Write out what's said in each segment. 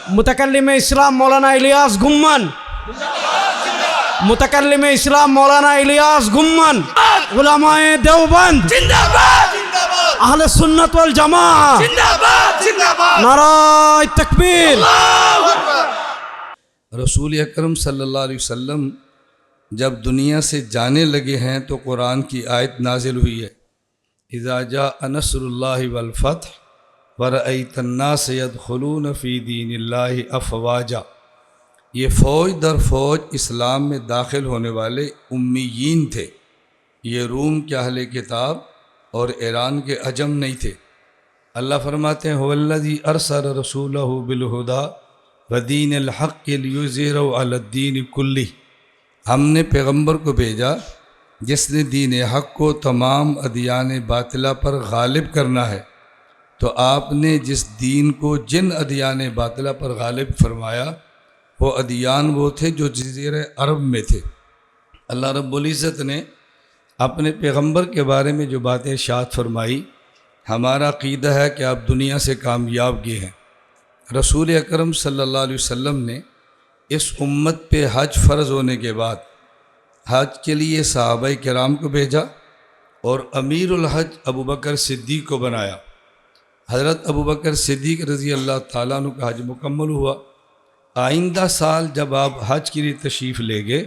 متکلم اسلام مولانا الیاس گمن، متکلم اسلام مولانا الیاس گمن، علماء دیوبند اہل سنت والجماعہ، نعرہ تکبیر۔ رسول اکرم صلی اللہ علیہ وسلم جب دنیا سے جانے لگے ہیں تو قرآن کی آیت نازل ہوئی ہے، اذا جاء نصر اللہ والفتح ورأیت الناس يدخلون فی دین اللہ افواجا۔ یہ فوج در فوج اسلام میں داخل ہونے والے امیین تھے، یہ روم کے اہل کتاب اور ایران کے عجم نہیں تھے۔ اللہ فرماتے ہیں هو الذی ارسل رسولہ بالہدی ودین الحق لیظہرہ علی الدین کلہ۔ ہم نے پیغمبر کو بھیجا جس نے دین حق کو تمام ادیان باطلہ پر غالب کرنا ہے۔ تو آپ نے جس دین کو جن ادیان باطلہ پر غالب فرمایا وہ ادیان وہ تھے جو جزیرہ عرب میں تھے۔ اللہ رب العزت نے اپنے پیغمبر کے بارے میں جو باتیں ارشاد فرمائی، ہمارا عقیدہ ہے کہ آپ دنیا سے کامیاب گئے ہیں۔ رسول اکرم صلی اللہ علیہ وسلم نے اس امت پہ حج فرض ہونے کے بعد حج کے لیے صحابہ کرام کو بھیجا اور امیر الحج ابوبکر صدیق کو بنایا۔ حضرت ابوبکر صدیق رضی اللہ تعالیٰ عنہ کا حج مکمل ہوا۔ آئندہ سال جب آپ حج کے لیے تشریف لے گئے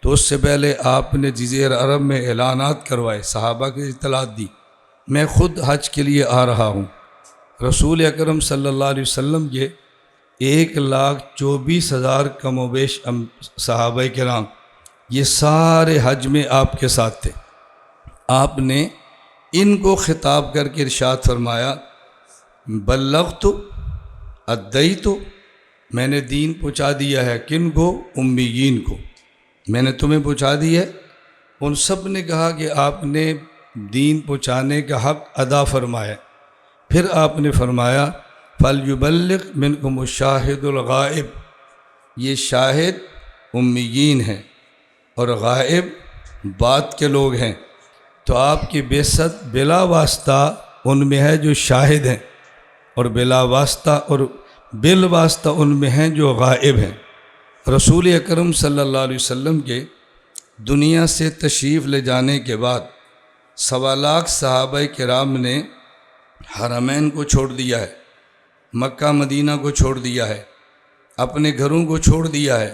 تو اس سے پہلے آپ نے جزیرہ عرب میں اعلانات کروائے، صحابہ کی اطلاعات دی، میں خود حج کے لیے آ رہا ہوں۔ رسول اکرم صلی اللہ علیہ وسلم کے 1,24,000 کم و بیش صحابہ کرام یہ سارے حج میں آپ کے ساتھ تھے۔ آپ نے ان کو خطاب کر کے ارشاد فرمایا، بلغت ادیت، میں نے دین پہنچا دیا ہے۔ کن کو؟ امیین کو میں نے تمہیں پہنچا دیا ہے۔ ان سب نے کہا کہ آپ نے دین پہنچانے کا حق ادا فرمایا۔ پھر آپ نے فرمایا فَلْيُبَلِّغْ مِنْكُمُ الشَّاهِدُ الْغَائِبُ، یہ شاہد امیین ہیں اور غائب بات کے لوگ ہیں۔ تو آپ کی بعثت بلا واسطہ ان میں ہے جو شاہد ہیں، اور بلا واسطہ اور بالواسطہ ان میں ہیں جو غائب ہیں۔ رسول اکرم صلی اللہ علیہ وسلم کے دنیا سے تشریف لے جانے کے بعد 1.25 لاکھ صحابہ کرام نے حرمین کو چھوڑ دیا ہے، مکہ مدینہ کو چھوڑ دیا ہے، اپنے گھروں کو چھوڑ دیا ہے۔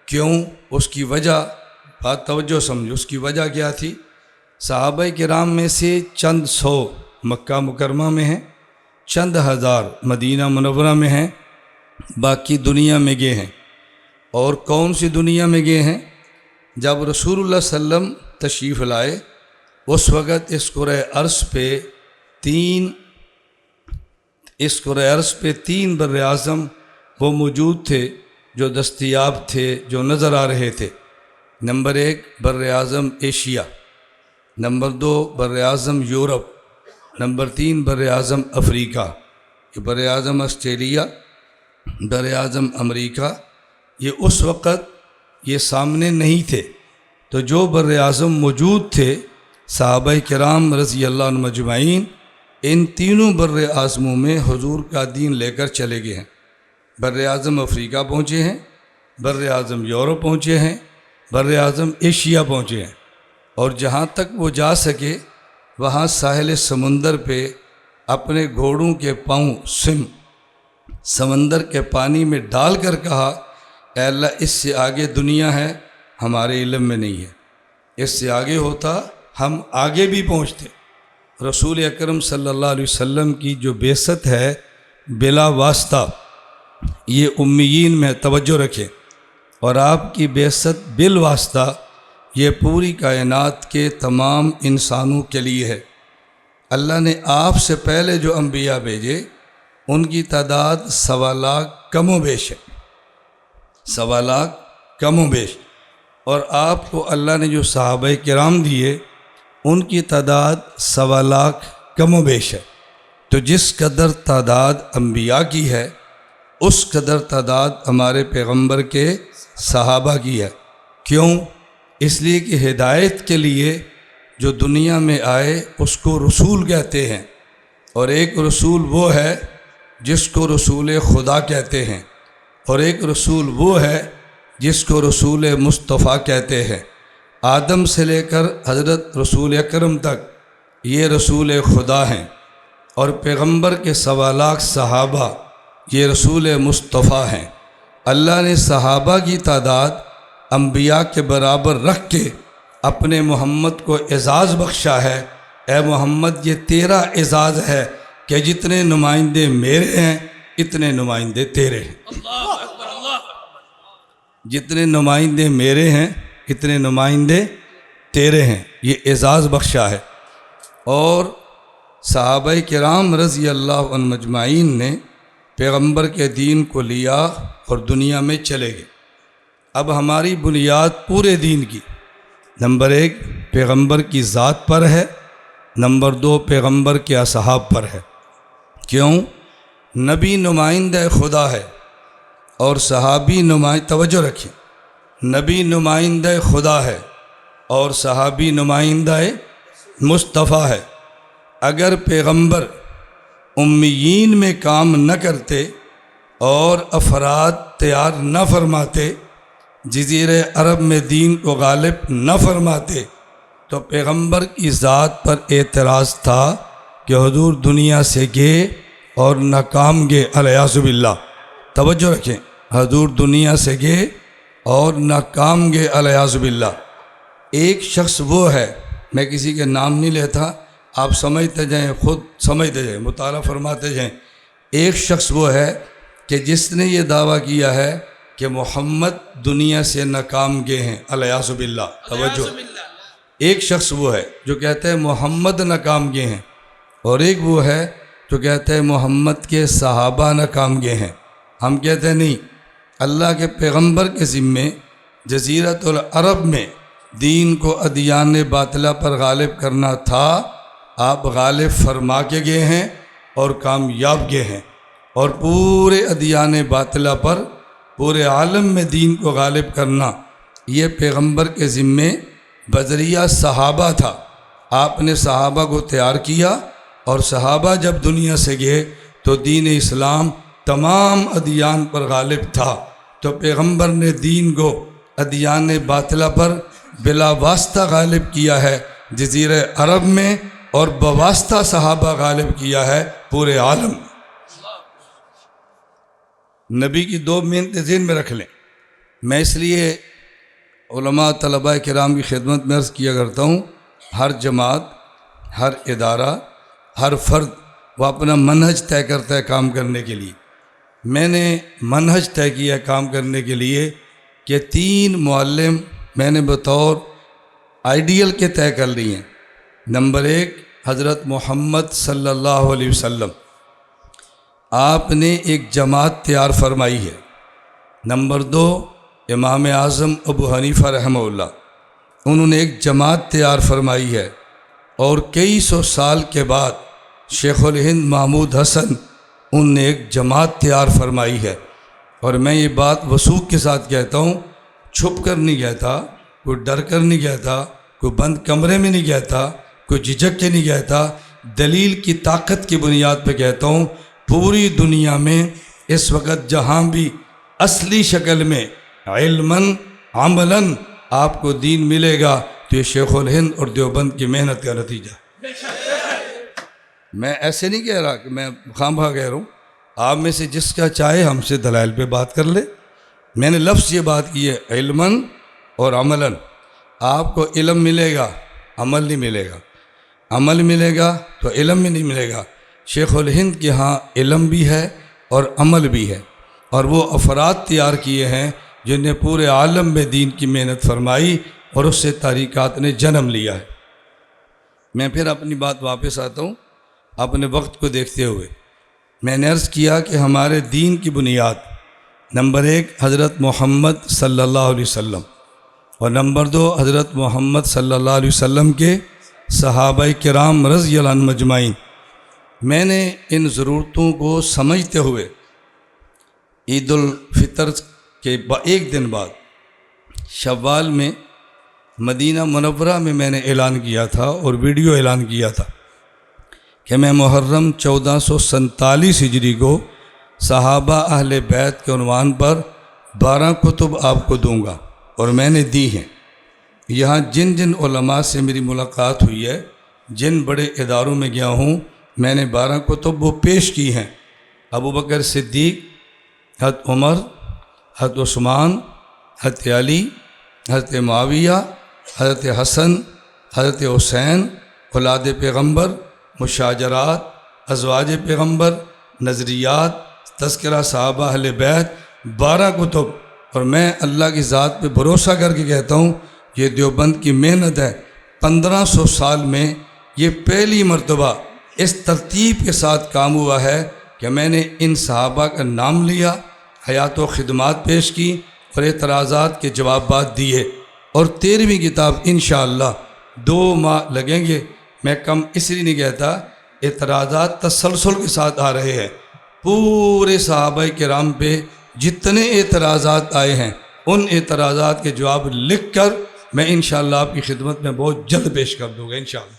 کیوں؟ اس کی وجہ، بات توجہ سمجھو، اس کی وجہ کیا تھی؟ صحابہ کرام میں سے چند سو مکہ مکرمہ میں ہیں، چند ہزار مدینہ منورہ میں ہیں، باقی دنیا میں گئے ہیں۔ اور کون سی دنیا میں گئے ہیں؟ جب رسول اللہ صلی اللہ علیہ وسلم تشریف لائے اس وقت اس کرۂ ارض پہ تین بر اعظم وہ موجود تھے جو دستیاب تھے، جو نظر آ رہے تھے۔ نمبر 1 بر اعظم ایشیا، نمبر 2 بر اعظم یورپ، نمبر 3 بر اعظم افریقہ۔ یہ بر اعظم آسٹریلیا، بر اعظم امریکہ، یہ اس وقت یہ سامنے نہیں تھے۔ تو جو بر اعظم موجود تھے صحابہ کرام رضی اللہ عنہم اجمعین، ان تینوں بر اعظموں میں حضور کا دین لے کر چلے گئے ہیں۔ بر اعظم افریقہ پہنچے ہیں، بر اعظم یورپ پہنچے ہیں، بر اعظم ایشیا پہنچے ہیں، اور جہاں تک وہ جا سکے وہاں ساحل سمندر پہ اپنے گھوڑوں کے پاؤں سمندر کے پانی میں ڈال کر کہا، اے اللہ اس سے آگے دنیا ہے، ہمارے علم میں نہیں ہے، اس سے آگے ہوتا ہم آگے بھی پہنچتے۔ رسول اکرم صلی اللہ علیہ وسلم کی جو بعثت ہے بلا واسطہ، یہ امیین میں توجہ رکھیں، اور آپ کی بعثت بالواسطہ یہ پوری کائنات کے تمام انسانوں کے لیے ہے۔ اللہ نے آپ سے پہلے جو انبیاء بھیجے ان کی تعداد 1.25 لاکھ کم و بیش ہے، 1.25 لاکھ کم و بیش، اور آپ کو اللہ نے جو صحابہ کرام دیے ان کی تعداد 1.25 لاکھ کم و بیش ہے۔ تو جس قدر تعداد انبیاء کی ہے اس قدر تعداد ہمارے پیغمبر کے صحابہ کی ہے۔ کیوں؟ اس لیے کہ ہدایت کے لیے جو دنیا میں آئے اس کو رسول کہتے ہیں، اور ایک رسول وہ ہے جس کو رسول خدا کہتے ہیں، اور ایک رسول وہ ہے جس کو رسول مصطفیٰ کہتے ہیں۔ آدم سے لے کر حضرت رسول اکرم تک یہ رسول خدا ہیں، اور پیغمبر کے 1.25 لاکھ صحابہ یہ رسول مصطفیٰ ہیں۔ اللہ نے صحابہ کی تعداد انبیاء کے برابر رکھ کے اپنے محمد کو اعزاز بخشا ہے۔ اے محمد، یہ تیرا اعزاز ہے کہ جتنے نمائندے میرے ہیں اتنے نمائندے تیرے ہیں۔ جتنے نمائندے میرے ہیں اتنے نمائندے تیرے ہیں، یہ اعزاز بخشا ہے۔ اور صحابہ کرام رضی اللہ عنہم مجمعین نے پیغمبر کے دین کو لیا اور دنیا میں چلے گئے۔ اب ہماری بنیاد پورے دین کی نمبر 1 پیغمبر کی ذات پر ہے، نمبر 2 پیغمبر کے اصحاب پر ہے۔ کیوں؟ نبی نمائندہ خدا ہے اور صحابی توجہ رکھیں، نبی نمائندہ خدا ہے اور صحابی نمائندہ مصطفیٰ ہے۔ اگر پیغمبر امیین میں کام نہ کرتے اور افراد تیار نہ فرماتے، جزیرہ عرب میں دین کو غالب نہ فرماتے، تو پیغمبر کی ذات پر اعتراض تھا کہ حضور دنیا سے گئے اور ناکام گئے، الیاذ باللہ۔ توجہ رکھیں، حضور دنیا سے گئے اور ناکام گئے، الیاذ باللہ۔ ایک شخص وہ ہے، میں کسی کے نام نہیں لیتا، آپ سمجھتے جائیں، خود سمجھتے جائیں، مطالعہ فرماتے جائیں۔ ایک شخص وہ ہے کہ جس نے یہ دعویٰ کیا ہے کہ محمد دنیا سے ناکام گئے ہیں، الیاذ باللہ۔ توجہ، ایک شخص وہ ہے جو کہتا ہے محمد ناکام گئے ہیں، اور ایک وہ ہے جو کہتا ہے محمد کے صحابہ ناکام گئے ہیں۔ ہم کہتے ہیں نہیں، اللہ کے پیغمبر کے ذمے جزیرۃ العرب میں دین کو ادیان باطلہ پر غالب کرنا تھا، آپ غالب فرما کے گئے ہیں اور کامیاب گئے ہیں، اور پورے ادیان باطلہ پر پورے عالم میں دین کو غالب کرنا یہ پیغمبر کے ذمے بذریعہ صحابہ تھا۔ آپ نے صحابہ کو تیار کیا، اور صحابہ جب دنیا سے گئے تو دین اسلام تمام ادیان پر غالب تھا، تو پیغمبر نے دین کو ادیان باطلہ پر بلا واسطہ غالب کیا ہے جزیرہ عرب میں، اور بواسطہ صحابہ غالب کیا ہے پورے عالم میں۔ نبی کی 2 محنتیں ذہن میں رکھ لیں۔ میں اس لیے علماء طلباء کرام کی خدمت میں عرض کیا کرتا ہوں، ہر جماعت، ہر ادارہ، ہر فرد وہ اپنا منہج طے کرتا ہے کام کرنے کے لیے۔ میں نے منہج طے کیا کام کرنے کے لیے کہ 3 معلم میں نے بطور آئیڈیل کے طے کر لی ہیں۔ نمبر 1 حضرت محمد صلی اللہ علیہ وسلم، آپ نے ایک جماعت تیار فرمائی ہے۔ نمبر 2 امام اعظم ابو حنیفہ رحمہ اللہ، انہوں نے ایک جماعت تیار فرمائی ہے، اور کئی سو سال کے بعد شیخ الہند محمود حسن ان نے ایک جماعت تیار فرمائی ہے۔ اور میں یہ بات وثوق کے ساتھ کہتا ہوں، چھپ کر نہیں کہتا، کوئی ڈر کر نہیں کہتا، کوئی بند کمرے میں نہیں کہتا، کوئی جھجک کے نہیں کہتا، دلیل کی طاقت کی بنیاد پہ کہتا ہوں۔ پوری دنیا میں اس وقت جہاں بھی اصلی شکل میں علماً عملاً آپ کو دین ملے گا تو یہ شیخ الہند اور دیوبند کی محنت کا نتیجہ۔ میں ایسے نہیں کہہ رہا کہ میں خواہ کہہ رہا ہوں، آپ میں سے جس کا چاہے ہم سے دلائل پہ بات کر لے۔ میں نے لفظ یہ بات کی ہے، علماً اور عملاً۔ آپ کو علم ملے گا، عمل نہیں ملے گا، عمل ملے گا تو علم میں نہیں ملے گا۔ شیخ الہند کے ہاں علم بھی ہے اور عمل بھی ہے، اور وہ افراد تیار کیے ہیں جن نے پورے عالم میں دین کی محنت فرمائی، اور اس سے طریقات نے جنم لیا ہے۔ میں پھر اپنی بات واپس آتا ہوں اپنے وقت کو دیکھتے ہوئے۔ میں نے عرض کیا کہ ہمارے دین کی بنیاد نمبر 1 حضرت محمد صلی اللہ علیہ وسلم، اور نمبر 2 حضرت محمد صلی اللہ علیہ وسلم کے صحابہ کرام رضی اللہ عنہم مجمعین۔ میں نے ان ضرورتوں کو سمجھتے ہوئے عید الفطر کے ایک دن بعد شوال میں مدینہ منورہ میں نے اعلان کیا تھا، اور ویڈیو اعلان کیا تھا کہ میں محرم 1447 ہجری کو صحابہ اہل بیت کے عنوان پر 12 کتب آپ کو دوں گا، اور میں نے دی ہیں۔ یہاں جن جن علماء سے میری ملاقات ہوئی ہے، جن بڑے اداروں میں گیا ہوں، میں نے 12 کتب وہ پیش کی ہیں۔ ابو بکر صدیق، حضرت عمر، حضرت عثمان، حضرت علی، حضرت معاویہ، حضرت حسن، حضرت حسین، اولاد پیغمبر، مشاجرات، ازواج پیغمبر، نظریات، تذکرہ صحابہ اہل بیت، 12 کتب۔ اور میں اللہ کی ذات پہ بھروسہ کر کے کہتا ہوں، یہ دیوبند کی محنت ہے۔ 1500 سال میں یہ پہلی مرتبہ اس ترتیب کے ساتھ کام ہوا ہے کہ میں نے ان صحابہ کا نام لیا، حیات و خدمات پیش کی، اور اعتراضات کے جوابات دیے۔ اور 13ویں کتاب انشاءاللہ 2 ماہ لگیں گے۔ میں کم اس لیے نہیں کہتا، اعتراضات تسلسل کے ساتھ آ رہے ہیں۔ پورے صحابہ کرام پہ جتنے اعتراضات آئے ہیں، ان اعتراضات کے جواب لکھ کر میں انشاءاللہ آپ کی خدمت میں بہت جلد پیش کر دوں گا انشاءاللہ۔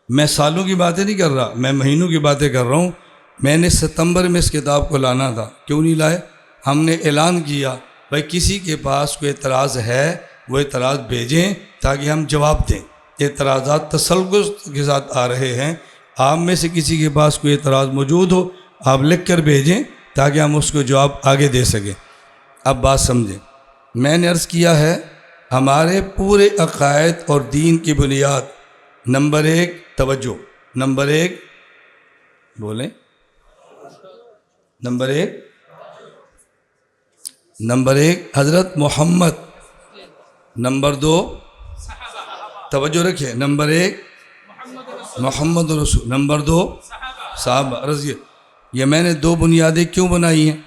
میں سالوں کی باتیں نہیں کر رہا، میں مہینوں کی باتیں کر رہا ہوں۔ میں نے ستمبر میں اس کتاب کو لانا تھا، کیوں نہیں لائے؟ ہم نے اعلان کیا بھائی کسی کے پاس کوئی اعتراض ہے وہ اعتراض بھیجیں تاکہ ہم جواب دیں۔ اعتراضات تسلسل کے ساتھ آ رہے ہیں۔ آپ میں سے کسی کے پاس کوئی اعتراض موجود ہو، آپ لکھ کر بھیجیں تاکہ ہم اس کو جواب آگے دے سکیں۔ اب بات سمجھیں، میں نے عرض کیا ہے ہمارے پورے عقائد اور دین کی بنیاد، نمبر 1 توجہ، نمبر 1 بولیں، نمبر 1 حضرت محمد، نمبر 2 توجہ رکھیں، نمبر 1 محمد رسول، نمبر 2 صحابہ رضی۔ یہ میں نے 2 بنیادیں کیوں بنائی ہیں؟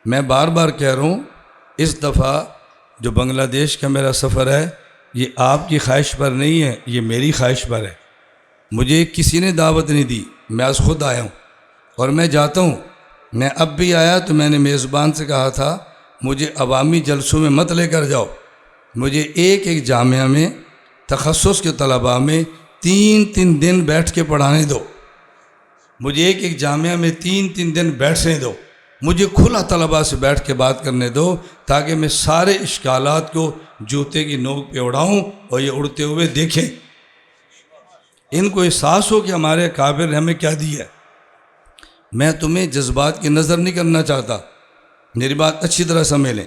میں بار بار کہہ رہا ہوں، اس دفعہ جو بنگلہ دیش کا میرا سفر ہے یہ آپ کی خواہش پر نہیں ہے، یہ میری خواہش پر ہے۔ مجھے کسی نے دعوت نہیں دی، میں آج خود آیا ہوں اور میں جاتا ہوں۔ میں اب بھی آیا تو میں نے میزبان سے کہا تھا مجھے عوامی جلسوں میں مت لے کر جاؤ، مجھے ایک ایک جامعہ میں تخصص کے طلباء میں 3 دن بیٹھ کے پڑھانے دو، مجھے ایک ایک جامعہ میں 3 دن بیٹھنے دو، مجھے کھلا طلباء سے بیٹھ کے بات کرنے دو تاکہ میں سارے اشکالات کو جوتے کی نوک پہ اڑاؤں اور یہ اڑتے ہوئے دیکھیں، ان کو احساس ہو کہ ہمارے اکابر نے ہمیں کیا دیا ہے۔ میں تمہیں جذبات کی نظر نہیں کرنا چاہتا، میری بات اچھی طرح سمجھ لیں۔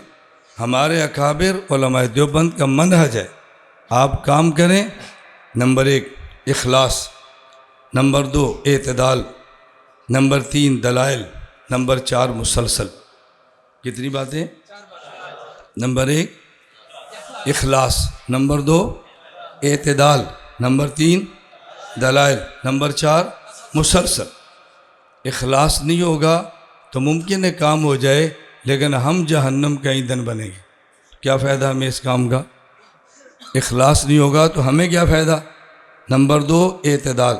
ہمارے اکابر علماء دیوبند کا منہج ہے، آپ کام کریں۔ نمبر 1 اخلاص، نمبر 2 اعتدال، نمبر 3 دلائل، نمبر 4 مسلسل۔ کتنی باتیں؟ نمبر 1 اخلاص، نمبر 2 اعتدال، نمبر 3 دلائل، نمبر 4 مسلسل۔ اخلاص نہیں ہوگا تو ممکن ہے کام ہو جائے لیکن ہم جہنم کا ایندھن بنیں گے، کیا فائدہ ہمیں اس کام کا؟ اخلاص نہیں ہوگا تو ہمیں کیا فائدہ؟ نمبر 2 اعتدال،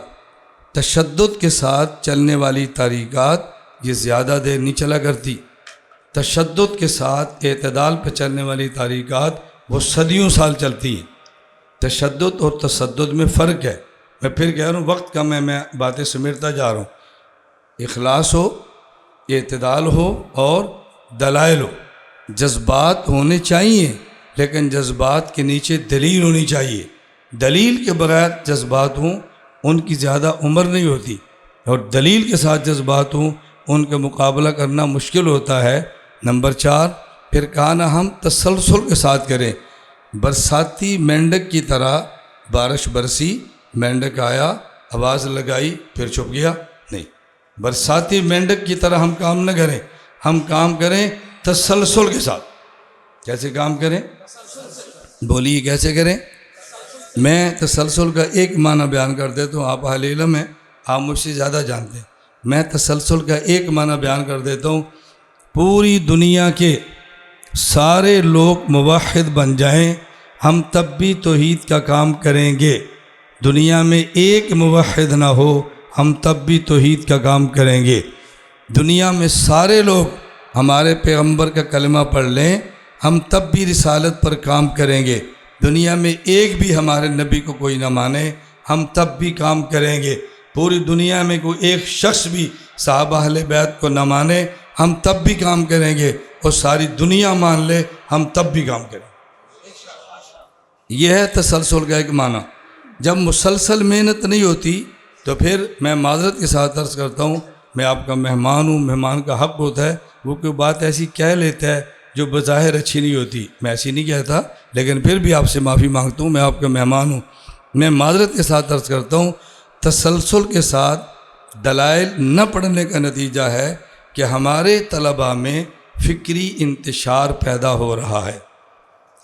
تشدد کے ساتھ چلنے والی طریقات یہ زیادہ دیر نہیں چلا کرتی، تشدد کے ساتھ اعتدال پہ چلنے والی طریقات وہ صدیوں سال چلتی ہیں۔ تشدد اور تسدد میں فرق ہے، میں پھر کہہ رہا ہوں وقت کم ہے، میں باتیں سمیٹتا جا رہا ہوں۔ اخلاص ہو، اعتدال ہو اور دلائل ہو، جذبات ہونے چاہیے لیکن جذبات کے نیچے دلیل ہونی چاہیے۔ دلیل کے بغیر جذبات ہوں ان کی زیادہ عمر نہیں ہوتی، اور دلیل کے ساتھ جذبات ہوں ان کا مقابلہ کرنا مشکل ہوتا ہے۔ نمبر 4 پھر کہا نا ہم تسلسل کے ساتھ کریں، برساتی مینڈک کی طرح بارش برسی، مینڈک آیا، آواز لگائی، پھر چھپ گیا، نہیں، برساتی مینڈک کی طرح ہم کام نہ کریں، ہم کام کریں تسلسل کے ساتھ۔ کیسے کام کریں؟ بولیے کیسے کریں؟ میں تسلسل کا ایک معنی بیان کر دیتا ہوں، آپ اہل علم ہیں، آپ مجھ سے زیادہ جانتے ہیں۔ میں تسلسل کا ایک معنی بیان کر دیتا ہوں، پوری دنیا کے سارے لوگ موحد بن جائیں، ہم تب بھی توحید کا کام کریں گے۔ دنیا میں ایک موحد نہ ہو، ہم تب بھی توحید کا کام کریں گے۔ دنیا میں سارے لوگ ہمارے پیغمبر کا کلمہ پڑھ لیں، ہم تب بھی رسالت پر کام کریں گے۔ دنیا میں ایک بھی ہمارے نبی کو کوئی نہ مانے، ہم تب بھی کام کریں گے۔ پوری دنیا میں کوئی ایک شخص بھی صحابہ اہل بیت کو نہ مانے ہم تب بھی کام کریں گے، اور ساری دنیا مان لے ہم تب بھی کام کریں گے۔ یہ ہے تسلسل کا ایک معنی۔ جب مسلسل محنت نہیں ہوتی تو پھر میں معذرت کے ساتھ عرض کرتا ہوں، میں آپ کا مہمان ہوں، مہمان کا حق ہوتا ہے وہ کوئی بات ایسی کہہ لیتا ہے جو بظاہر اچھی نہیں ہوتی، میں ایسی نہیں کہتا، لیکن پھر بھی آپ سے معافی مانگتا ہوں، میں آپ کا مہمان ہوں۔ میں معذرت کے ساتھ عرض کرتا ہوں، تسلسل کے ساتھ دلائل نہ پڑھنے کا نتیجہ ہے کہ ہمارے طلباء میں فکری انتشار پیدا ہو رہا ہے،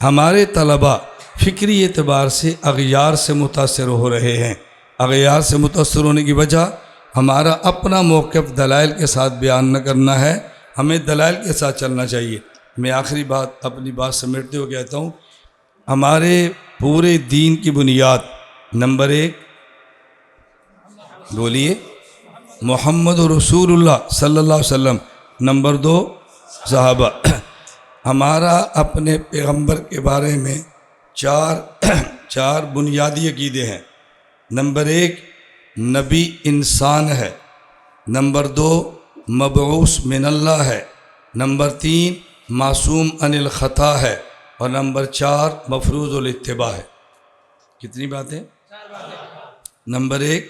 ہمارے طلباء فکری اعتبار سے اغیار سے متاثر ہو رہے ہیں۔ اغیار سے متاثر ہونے کی وجہ ہمارا اپنا موقف دلائل کے ساتھ بیان نہ کرنا ہے، ہمیں دلائل کے ساتھ چلنا چاہیے۔ میں آخری بات اپنی بات سمیٹتے ہوئے کہتا ہوں، ہمارے پورے دین کی بنیاد نمبر 1 بولیے محمد رسول اللہ صلی اللہ علیہ وسلم، نمبر 2 صحابہ۔ ہمارا اپنے پیغمبر کے بارے میں چار بنیادی عقیدے ہیں۔ نمبر 1 نبی انسان ہے، نمبر 2 مبعوث من اللہ ہے، نمبر 3 معصوم عن الخطا ہے، اور نمبر 4 مفروض الاتباع ہے۔ کتنی باتیں؟ نمبر 1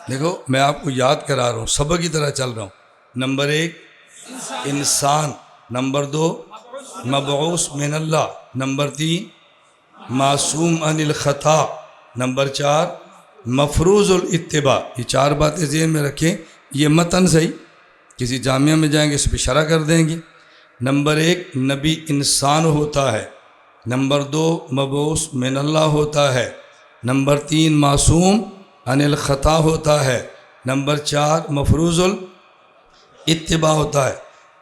دیکھو میں آپ کو یاد کرا رہا ہوں، سبق کی طرح چل رہا ہوں۔ نمبر 1 انسان، نمبر 2 مبعوث من اللہ، نمبر 3 معصوم عن الخطا، نمبر 4 مفروض الاتباع۔ یہ 4 باتیں ذہن میں رکھیں، یہ متن صحیح، کسی جامعہ میں جائیں گے اس پہ شرح کر دیں گے۔ نمبر 1 نبی انسان ہوتا ہے، نمبر 2 مبعوث من اللہ ہوتا ہے، نمبر 3 معصوم عن الخطا ہوتا ہے، نمبر 4 مفروض الاتباع ہوتا ہے۔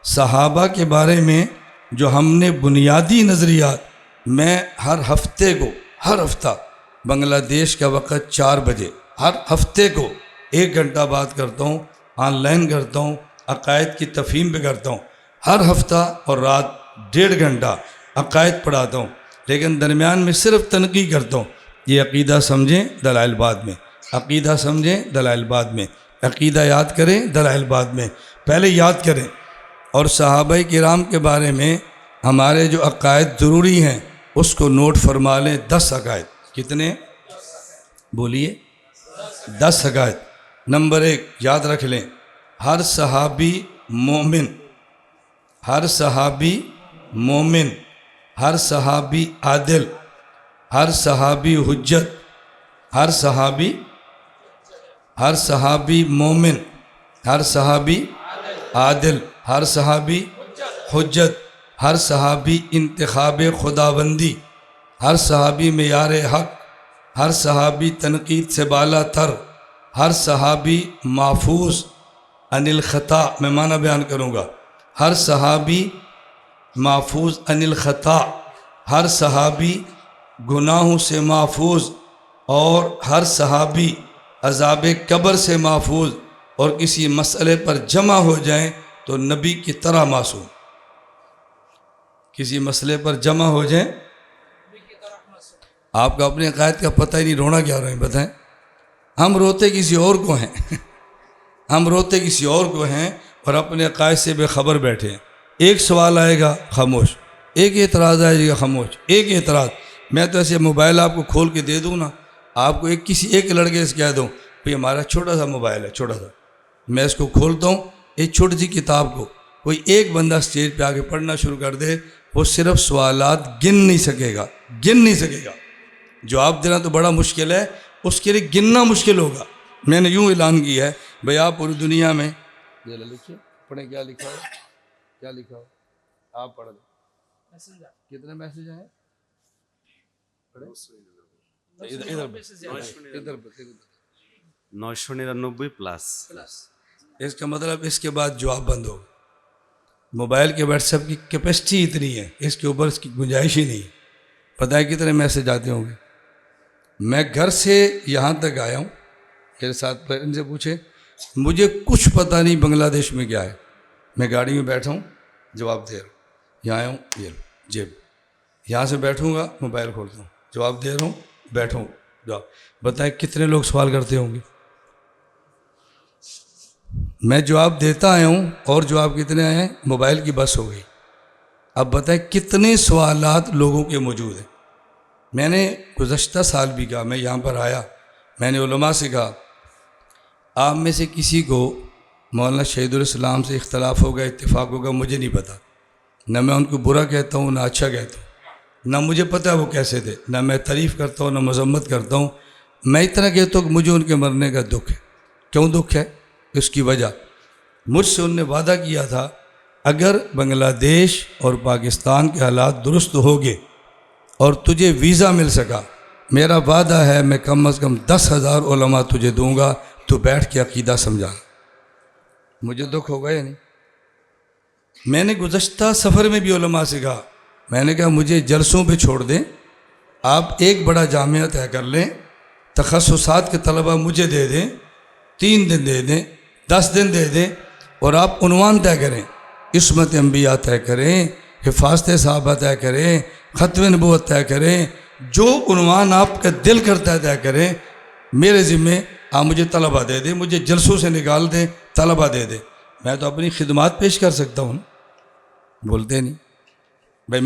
صحابہ کے بارے میں جو ہم نے بنیادی نظریات، میں ہر ہفتہ بنگلہ دیش کا وقت 4 بجے ہر ہفتے کو 1 گھنٹہ بات کرتا ہوں، آن لائن کرتا ہوں، عقائد کی تفہیم پہ کرتا ہوں، ہر ہفتہ، اور رات 1.5 گھنٹہ عقائد پڑھاتا ہوں، لیکن درمیان میں صرف تنقید کرتا ہوں۔ یہ عقیدہ سمجھیں دلائل بعد میں، عقیدہ سمجھیں دلائل بعد میں، عقیدہ یاد کریں دلائل بعد میں، پہلے یاد کریں۔ اور صحابہ کرام کے بارے میں ہمارے جو عقائد ضروری ہیں اس کو نوٹ فرما لیں۔ 10 عقائد، کتنے بولیے؟ 10 عقائد۔ نمبر 1 یاد رکھ لیں، ہر صحابی مومن، ہر صحابی مومن، ہر صحابی عادل، ہر صحابی حجت، ہر صحابی مومن، ہر صحابی عادل، ہر صحابی حجت، ہر صحابی انتخاب خداوندی، ہر صحابی معیار حق، ہر صحابی تنقید سے بالا تر، ہر صحابی محفوظ عن الخطا۔ میں معنی بیان کروں گا، ہر صحابی محفوظ عن الخطا، ہر صحابی گناہوں سے محفوظ، اور ہر صحابی عذاب قبر سے محفوظ، اور کسی مسئلے پر جمع ہو جائیں تو نبی کی طرح معصوم۔ کسی مسئلے پر جمع ہو جائیں، آپ کا اپنے عقائد کا پتہ ہی نہیں، رونا کیا رہے ہیں بتائیں؟ ہم روتے کسی اور کو ہیں ہم روتے کسی اور کو ہیں اور اپنے عقائد سے بے خبر بیٹھے ہیں۔ ایک سوال آئے گا خاموش، ایک اعتراض آئے گا خاموش، ایک اعتراض۔ میں تو ایسے موبائل آپ کو کھول کے دے دوں نا، آپ کو کسی ایک لڑکے سے کہہ دوں بھئی ہمارا چھوٹا سا موبائل ہے، چھوٹا سا، میں اس کو کھولتا ہوں، ایک چھوٹی سی کتاب کو کوئی ایک بندہ اسٹیج پہ آ کے پڑھنا شروع کر دے، وہ صرف سوالات گن نہیں سکے گا۔ جواب دینا تو بڑا مشکل ہے، اس کے لیے گننا مشکل ہوگا۔ میں نے یوں اعلان کیا ہے، بھئی آپ پوری دنیا میں لکھیں، پڑھیں کیا لکھا ہو، آپ پڑھ لیں۔ کتنے میسیج ہیں؟ ادھر 999+۔ اس کا مطلب اس کے بعد جواب بند ہوگا۔ موبائل کے واٹس ایپ کی کیپیسٹی اتنی ہے، اس کے اوپر اس کی گنجائش ہی نہیں ہے۔ پتہ ہے کتنے میسیج آتے ہوں گے؟ میں گھر سے یہاں تک آیا ہوں، میرے ساتھ ان سے پوچھے، مجھے کچھ پتہ نہیں بنگلہ دیش میں کیا ہے، میں گاڑی میں بیٹھا ہوں، جواب دے رہا ہوں، یہاں آیا ہوں، یہ جیب، یہاں سے بیٹھوں گا، موبائل کھولتا ہوں، جواب دے رہا ہوں، بیٹھا ہوں، جواب۔ بتائیں کتنے لوگ سوال کرتے ہوں گے؟ میں جواب دیتا آیا ہوں اور جواب کتنے آئے ہیں؟ موبائل کی بس ہو گئی. اب بتائیں کتنے سوالات لوگوں کے موجود ہیں. میں نے گزشتہ سال بھی کہا، میں یہاں پر آیا، میں نے علماء سے کہا آپ میں سے کسی کو مولانا شہید الاسلام سے اختلاف ہوگا، اتفاق ہوگا، مجھے نہیں پتہ. نہ میں ان کو برا کہتا ہوں نہ اچھا کہتا ہوں، نہ مجھے پتہ ہے وہ کیسے تھے، نہ میں تعریف کرتا ہوں نہ مذمت کرتا ہوں. میں اتنا کہتا ہوں کہ مجھے ان کے مرنے کا دکھ ہے. کیوں دکھ ہے؟ اس کی وجہ مجھ سے ان نے وعدہ کیا تھا اگر بنگلہ دیش اور پاکستان کے حالات درست ہو گئے اور تجھے ویزا مل سکا، میرا وعدہ ہے میں کم از کم 10,000 علماء تجھے دوں گا، تو بیٹھ کے عقیدہ سمجھا. مجھے دکھ ہوگا یا نہیں؟ میں نے گزشتہ سفر میں بھی علماء سے کہا، میں نے کہا مجھے جلسوں پہ چھوڑ دیں، آپ ایک بڑا جامعہ طے کر لیں، تخصصات کے طلبہ مجھے دے دیں، 3 دن دے دیں، 10 دن دے دیں، اور آپ عنوان طے کریں، عصمت انبیاء طے کریں، حفاظت صحابہ طے کریں، ختم نبوت طے کریں، جو عنوان آپ کا دل کرتا ہے طے کریں. میرے ذمے آپ مجھے طلبہ دے دیں، مجھے جلسوں سے نکال دیں، طلبہ دے دیں. میں تو اپنی خدمات پیش کر سکتا ہوں. بولتے نہیں بھائی،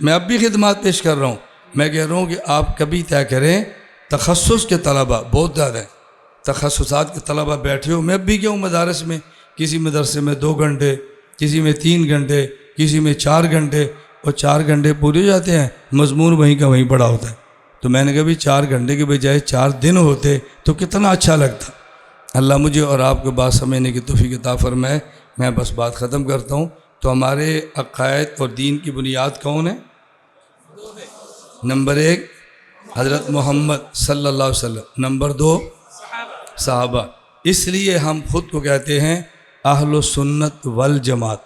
میں اب بھی خدمات پیش کر رہا ہوں. میں کہہ رہا ہوں کہ آپ کبھی طے کریں، تخصص کے طلبہ بہت زیادہ ہیں، تخصصات کے طلبہ بیٹھے ہو. میں اب بھی کیا ہوں مدارس میں، کسی مدرسے میں 2 گھنٹے، کسی میں 3 گھنٹے، کسی میں 4 گھنٹے، اور 4 گھنٹے پورے ہو جاتے ہیں، مضمون وہیں کا وہیں پڑا ہوتا ہے. تو میں نے کہا بھی 4 گھنٹے کے بجائے 4 دن ہوتے تو کتنا اچھا لگتا. اللہ مجھے اور آپ کو بات سمجھنے کی توفیق عطا فرمائے. میں بس بات ختم کرتا ہوں. تو ہمارے عقائد اور دین کی بنیاد کون ہے؟ نمبر 1 حضرت محمد صلی اللہ علیہ وسلم، نمبر 2 صحابہ. اس لیے ہم خود کو کہتے ہیں اہل السنت والجماعت.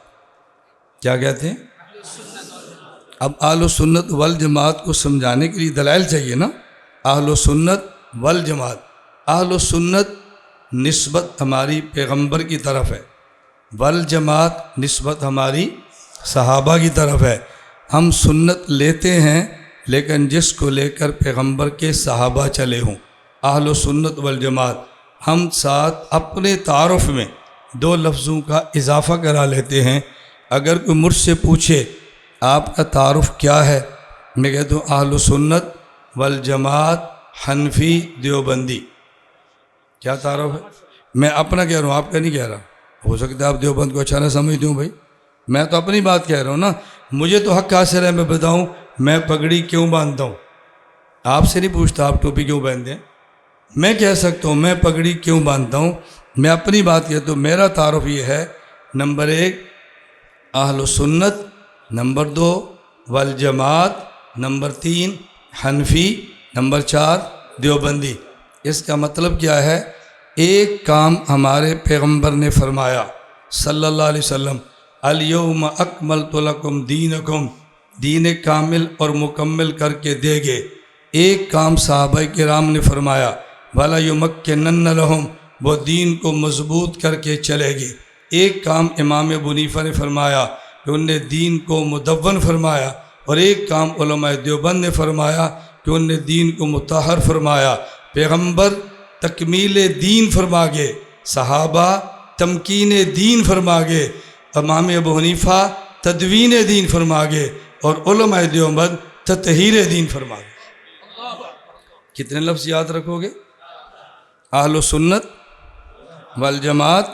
کیا کہتے ہیں؟ اب اہل السنت والجماعت کو سمجھانے کے لیے دلائل چاہیے نا. اہل السنت والجماعت، اہل السنت نسبت ہماری پیغمبر کی طرف ہے، والجماعت نسبت ہماری صحابہ کی طرف ہے. ہم سنت لیتے ہیں لیکن جس کو لے کر پیغمبر کے صحابہ چلے ہوں، اہل السنت والجماعت. ہم ساتھ اپنے تعارف میں 2 لفظوں کا اضافہ کرا لیتے ہیں. اگر کوئی مجھ سے پوچھے آپ کا تعارف کیا ہے، میں کہتا ہوں اہل سنت والجماعت حنفی دیوبندی. کیا تعارف ہے؟ میں اپنا کہہ رہا ہوں، آپ کا نہیں کہہ رہا. ہو سکتا ہے آپ دیوبند کو اچھا نہ سمجھتے ہوں. بھائی میں تو اپنی بات کہہ رہا ہوں نا. مجھے تو حق حاصل ہے میں بتاؤں میں پگڑی کیوں باندھتا ہوں. آپ سے نہیں پوچھتا آپ ٹوپی کیوں پہنتے ہیں. میں کہہ سکتا ہوں میں پگڑی کیوں باندھتا ہوں. میں اپنی بات کہتا ہوں. میرا تعارف یہ ہے، نمبر 1 اہل سنت، نمبر 2 والجماعت، نمبر 3 حنفی، نمبر 4 دیوبندی. اس کا مطلب کیا ہے؟ ایک کام ہمارے پیغمبر نے فرمایا صلی اللہ علیہ وسلم، الیوم اکملت لکم دینکم، دین کامل اور مکمل کر کے دے گے. ایک کام صحابہ کرام نے فرمایا، وَلَا يُمَكِّنَنَّ لَهُمْ، وہ دین کو مضبوط کر کے چلے گے. ایک کام امام ابو حنیفہ نے فرمایا کہ انہوں نے دین کو مدون فرمایا، اور ایک کام علماء دیوبند نے فرمایا کہ انہوں نے دین کو مطہر فرمایا. پیغمبر تکمیل دین فرما گئے، صحابہ تمکین دین فرما گئے، امام ابو حنیفہ تدوین دین فرما گئے، اور علماء دیوبند تطہیر دین فرما گئے. کتنے لفظ یاد رکھو گے؟ اہل سنت والجماعت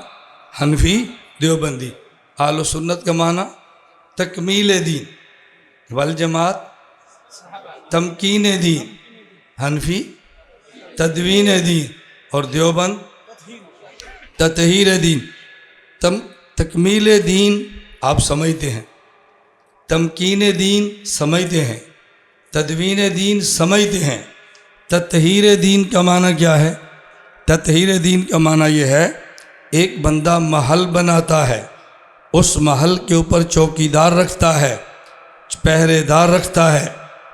حنفی دیوبندی. اہل سنت کا معنی تکمیل دین، والجماعت تمکین دین، حنفی تدوین دین، اور دیوبند تطہیر دین. تکمیل دین آپ سمجھتے ہیں، تمکین دین سمجھتے ہیں، تدوین دین سمجھتے ہیں. تطہیر دین کا معنی کیا ہے؟ تطہیر دین کا معنی یہ ہے ایک بندہ محل بناتا ہے، اس محل کے اوپر چوکیدار رکھتا ہے، پہرے دار رکھتا ہے.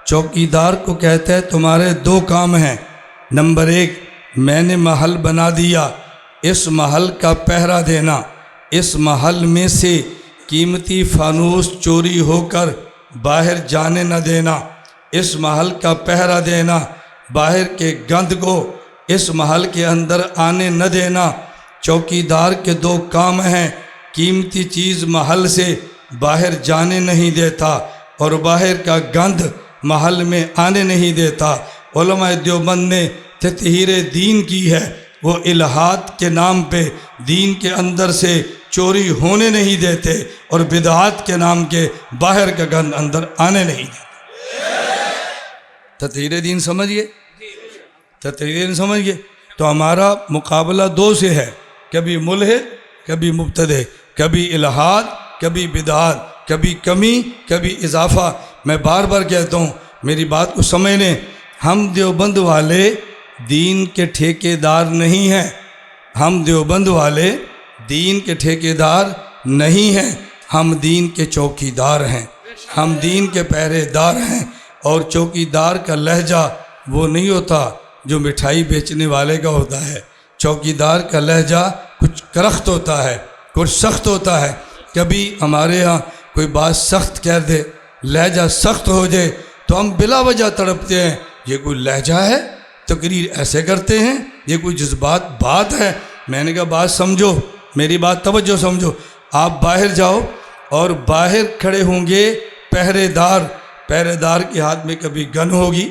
چوکیدار کو کہتے ہیں تمہارے 2 کام ہیں. نمبر 1 میں نے محل بنا دیا، اس محل کا پہرا دینا، اس محل میں سے قیمتی فانوس چوری ہو کر باہر جانے نہ دینا، اس محل کا پہرا دینا، باہر کے گند کو اس محل کے اندر آنے نہ دینا. چوکیدار کے دو کام ہیں، قیمتی چیز محل سے باہر جانے نہیں دیتا اور باہر کا گند محل میں آنے نہیں دیتا۔ علماء دیوبند نے تطہیر دین کی ہے، وہ الہات کے نام پہ دین کے اندر سے چوری ہونے نہیں دیتے اور بدعات کے نام کے باہر کا گند اندر آنے نہیں دیتے۔ تطہیر دین سمجھئے، تطہیر دین سمجھئے۔ تو ہمارا مقابلہ دو سے ہے، کبھی ملحد، کبھی مبتدع، کبھی الہات، کبھی بدعات، کبھی کمی، کبھی اضافہ۔ میں بار بار کہتا ہوں، میری بات کو سمجھ لیں، ہم دیوبند والے دین کے ٹھیکیدار نہیں ہیں، ہم دیوبند والے دین کے ٹھیکیدار نہیں ہیں، ہم دین کے چوکیدار ہیں، ہم دین کے پہرے دار ہیں۔ اور چوکیدار کا لہجہ وہ نہیں ہوتا جو مٹھائی بیچنے والے کا ہوتا ہے، چوکیدار کا لہجہ کچھ کرخت ہوتا ہے، کچھ سخت ہوتا ہے۔ کبھی ہمارے ہاں کوئی بات سخت کہہ دے، لہجہ سخت ہو جائے تو ہم بلا وجہ تڑپتے ہیں، یہ کوئی لہجہ ہے؟ تقریر ایسے کرتے ہیں؟ یہ کوئی جذبات بات ہے؟ میں نے کہا بات سمجھو، میری بات توجہ سمجھو۔ آپ باہر جاؤ اور باہر کھڑے ہوں گے پہرے دار، پہرے دار کے ہاتھ میں کبھی گن ہوگی،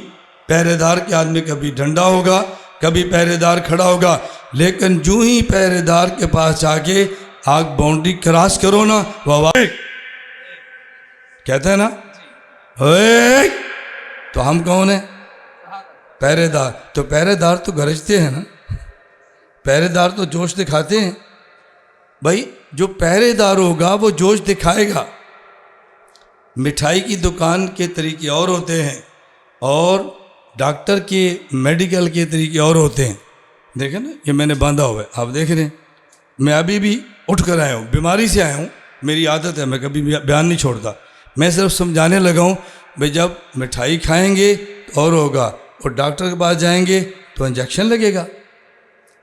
پہرے دار کے ہاتھ میں کبھی ڈنڈا ہوگا، کبھی پہرے دار کھڑا ہوگا، لیکن جو ہی پہرے دار کے پاس جا کے آگ باؤنڈری کراس کرو نا، وہ آواز کہتے ہیں نا، اوے، تو ہم کون ہیں؟ پہرے دار۔ تو پہرے دار تو گرجتے ہیں نا، پہرے دار تو جوش دکھاتے ہیں۔ بھائی جو پہرے دار ہوگا وہ جوش دکھائے گا۔ مٹھائی کی دکان کے طریقے اور ہوتے ہیں اور ڈاکٹر کے میڈیکل کے طریقے اور ہوتے ہیں۔ دیکھیں نا، یہ میں نے باندھا ہوا ہے، آپ دیکھ رہے ہیں، میں ابھی بھی اٹھ کر آیا ہوں، بیماری سے آیا ہوں، میری عادت ہے، میں کبھی بیان نہیں چھوڑتا۔ میں صرف سمجھانے لگا ہوں بھئی جب مٹھائی کھائیں گے تو اور ہوگا، اور ڈاکٹر کے پاس جائیں گے تو انجیکشن لگے گا۔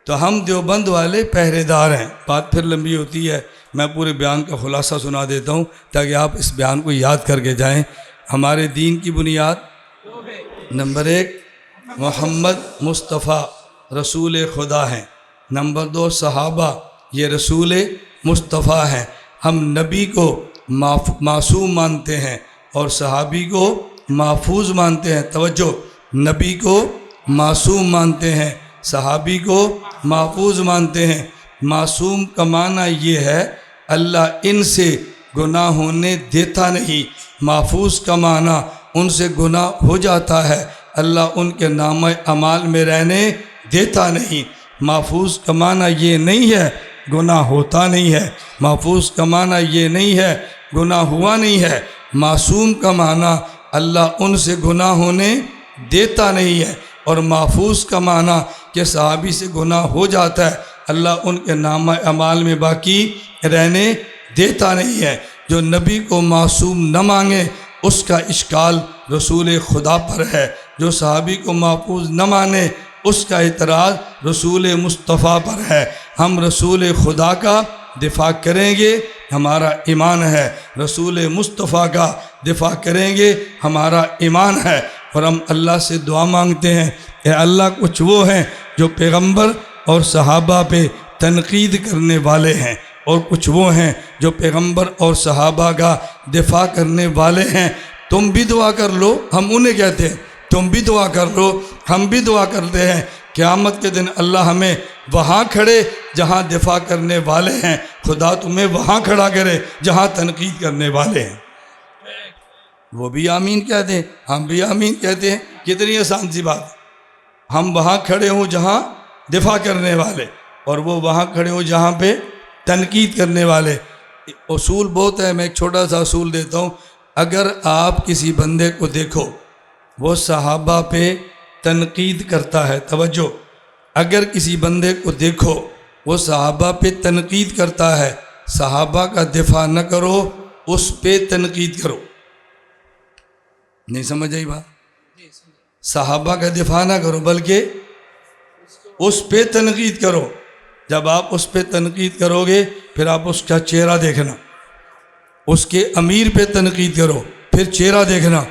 تو ہم دیوبند والے پہرے دار ہیں۔ بات پھر لمبی ہوتی ہے، میں پورے بیان کا خلاصہ سنا دیتا ہوں تاکہ آپ اس بیان کو یاد کر کے جائیں۔ ہمارے دین کی بنیاد نمبر 1 محمد مصطفیٰ رسول خدا ہیں، نمبر 2 صحابہ یہ رسول مصطفیٰ ہیں۔ ہم نبی کو معصوم مانتے ہیں اور صحابی کو محفوظ مانتے ہیں۔ توجہ، نبی کو معصوم مانتے ہیں، صحابی کو محفوظ مانتے ہیں۔ معصوم کا معنی یہ ہے اللہ ان سے گناہ ہونے دیتا نہیں، محفوظ کا معنی ان سے گناہ ہو جاتا ہے، اللہ ان کے نامہ اعمال میں رہنے دیتا نہیں۔ محفوظ کا معنی یہ نہیں ہے گناہ ہوتا نہیں ہے، محفوظ کا معنی یہ نہیں ہے گناہ ہوا نہیں ہے، معصوم کا معنی اللہ ان سے گناہ ہونے دیتا نہیں ہے، اور محفوظ کا معنی کہ صحابی سے گناہ ہو جاتا ہے، اللہ ان کے نامہ اعمال میں باقی رہنے دیتا نہیں ہے۔ جو نبی کو معصوم نہ مانگے اس کا اشکال رسول خدا پر ہے، جو صحابی کو محفوظ نہ مانے اس کا اعتراض رسول مصطفیٰ پر ہے۔ ہم رسول خدا کا دفاع کریں گے، ہمارا ایمان ہے، رسول مصطفیٰ کا دفاع کریں گے، ہمارا ایمان ہے، اور ہم اللہ سے دعا مانگتے ہیں، اے اللہ کچھ وہ ہیں جو پیغمبر اور صحابہ پہ تنقید کرنے والے ہیں، اور کچھ وہ ہیں جو پیغمبر اور صحابہ کا دفاع کرنے والے ہیں، تم بھی دعا کر لو، ہم انہیں کہتے ہیں تم بھی دعا کر لو، ہم بھی دعا کرتے ہیں، قیامت کے دن اللہ ہمیں وہاں کھڑے جہاں دفاع کرنے والے ہیں، خدا تمہیں وہاں کھڑا کرے جہاں تنقید کرنے والے ہیں۔ وہ بھی آمین کہتے ہیں، ہم بھی آمین کہتے ہیں، کتنی آسان سی بات ہے۔ ہم وہاں کھڑے ہوں جہاں دفاع کرنے والے، اور وہ وہاں کھڑے ہوں جہاں پہ تنقید کرنے والے۔ اصول بہت ہے، میں ایک چھوٹا سا اصول دیتا ہوں، اگر آپ کسی بندے کو دیکھو وہ صحابہ پہ تنقید کرتا ہے، توجہ، اگر کسی بندے کو دیکھو وہ صحابہ پہ تنقید کرتا ہے، صحابہ کا دفاع نہ کرو، اس پہ تنقید کرو۔ نہیں سمجھ آئی بات؟ صحابہ کا دفاع نہ کرو بلکہ اس پہ تنقید کرو۔ جب آپ اس پہ تنقید کرو گے پھر آپ اس کا چہرہ دیکھنا، اس کے امیر پہ تنقید کرو پھر چہرہ دیکھنا،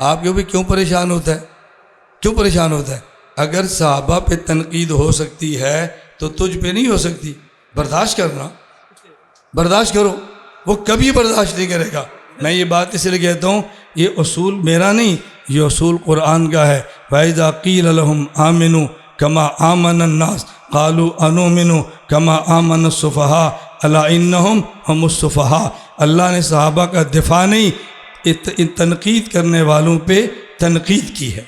آپ کیوں بھی کیوں پریشان ہوتا ہے؟ کیوں پریشان ہوتا ہے؟ اگر صحابہ پہ تنقید ہو سکتی ہے تو تجھ پہ نہیں ہو سکتی؟ برداشت کرنا، برداشت کرو، وہ کبھی برداشت نہیں کرے گا۔ میں یہ بات اس لیے کہتا ہوں، یہ اصول میرا نہیں، یہ اصول قرآن کا ہے۔ وَإِذَا قِيلَ لَهُمْ آمِنُوا كَمَا آمَنَ النَّاسُ قَالُوا أَنُؤْمِنُ كَمَا آمَنَ السُّفَهَاءُ أَلَا إِنَّهُمْ هُمُ السُّفَهَاءُ۔ اللہ نے صحابہ کا دفاع نہیں، تنقید کرنے والوں پہ تنقید کی ہے،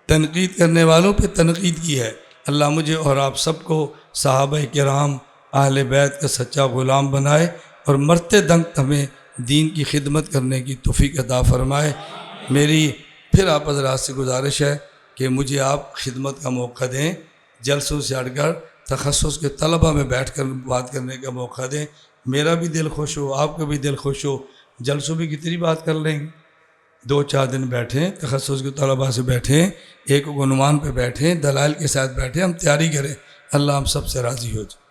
تنقید کرنے والوں پہ تنقید کی ہے۔ اللہ مجھے اور آپ سب کو صحابہ کرام اہل بیت کا سچا غلام بنائے، اور مرتے دم ہمیں دین کی خدمت کرنے کی توفیق عطا فرمائے۔ میری پھر آپ حضرات سے گزارش ہے کہ مجھے آپ خدمت کا موقع دیں، جلسوں سے ہٹ کر تخصص کے طلبہ میں بیٹھ کر بات کرنے کا موقع دیں، میرا بھی دل خوش ہو، آپ کا بھی دل خوش ہو۔ جلسوں میں کتنی بات کر لیں گے، 2-4 دن بیٹھیں، تخصص کے طلبہ سے بیٹھیں، ایک عنوان پہ بیٹھیں، دلائل کے ساتھ بیٹھیں، ہم تیاری کریں، اللہ ہم سب سے راضی ہو جائے۔